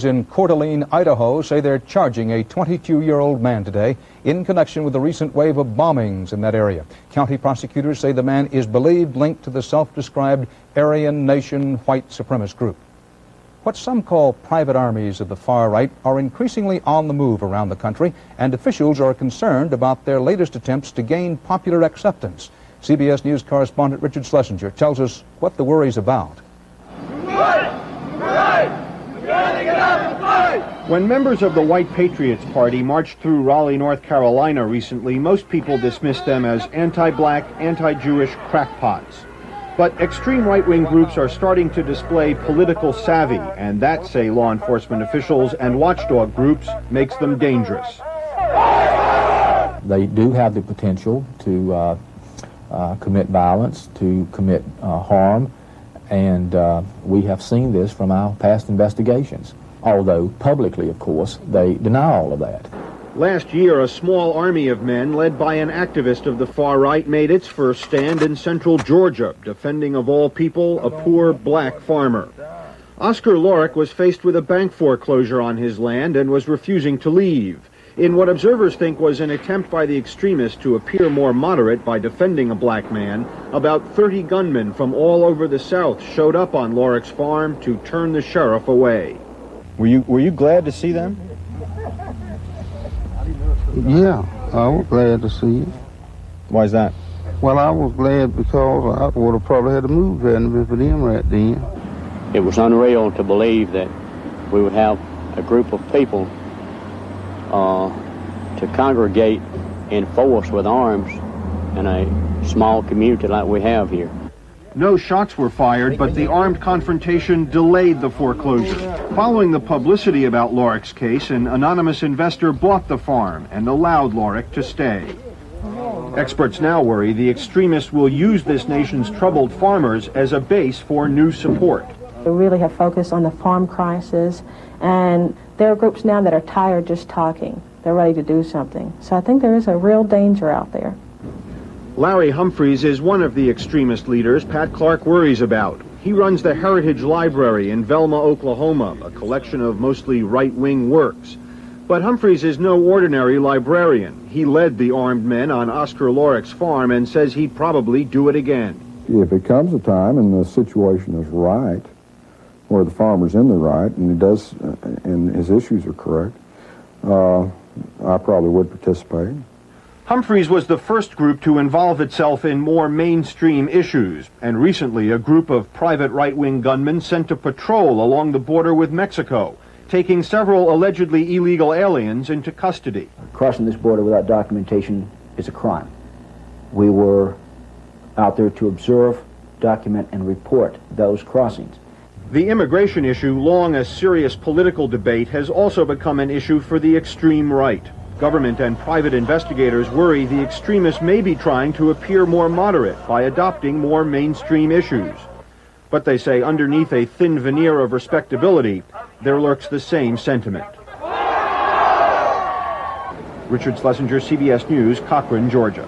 In Coeur d'Alene, Idaho, say they're charging a 22-year-old man today in connection with the recent wave of bombings in that area. County prosecutors say the man is believed linked to the self-described Aryan Nation white supremacist group. What some call private armies of the far right are increasingly on the move around the country, and officials are concerned about their latest attempts to gain popular acceptance. CBS News correspondent Richard Schlesinger tells us what the worry's about. When members of the White Patriots Party marched through Raleigh, North Carolina recently, most people dismissed them as anti-black, anti-Jewish crackpots. But extreme right-wing groups are starting to display political savvy, and that, say law enforcement officials and watchdog groups, makes them dangerous. They do have the potential to commit violence, to commit harm, and we have seen this from our past investigations. Although publicly, of course, they deny all of that. Last year, a small army of men led by an activist of the far right made its first stand in central Georgia, defending, of all people, a poor black farmer. Oscar Lorick was faced with a bank foreclosure on his land and was refusing to leave. In what observers think was an attempt by the extremists to appear more moderate by defending a black man, about 30 gunmen from all over the South showed up on Lorick's farm to turn the sheriff away. Were you glad to see them? Yeah, I was glad to see it. Why is that? Well, I was glad because I would have probably had to move there and for them right then. It was unreal to believe that we would have a group of people to congregate in force with arms in a small community like we have here. No shots were fired, but the armed confrontation delayed the foreclosure. Following the publicity about Lorick's case, an anonymous investor bought the farm and allowed Lorick to stay. Experts now worry the extremists will use this nation's troubled farmers as a base for new support. We really have focused on the farm crisis, and there are groups now that are tired just talking. They're ready to do something. So I think there is a real danger out there. Larry Humphreys is one of the extremist leaders Pat Clark worries about. He runs the Heritage Library in Velma, Oklahoma, a collection of mostly right-wing works. But Humphreys is no ordinary librarian. He led the armed men on Oscar Lorick's farm and says he'd probably do it again. If it comes a time and the situation is right, where the farmer's in the right and he does, and his issues are correct, I probably would participate. Humphreys was the first group to involve itself in more mainstream issues, and recently a group of private right-wing gunmen sent a patrol along the border with Mexico, taking several allegedly illegal aliens into custody. Crossing this border without documentation is a crime. We were out there to observe, document, and report those crossings. The immigration issue, long a serious political debate, has also become an issue for the extreme right. Government and private investigators worry the extremists may be trying to appear more moderate by adopting more mainstream issues. But they say underneath a thin veneer of respectability, there lurks the same sentiment. Richard Schlesinger, CBS News, Cochran, Georgia.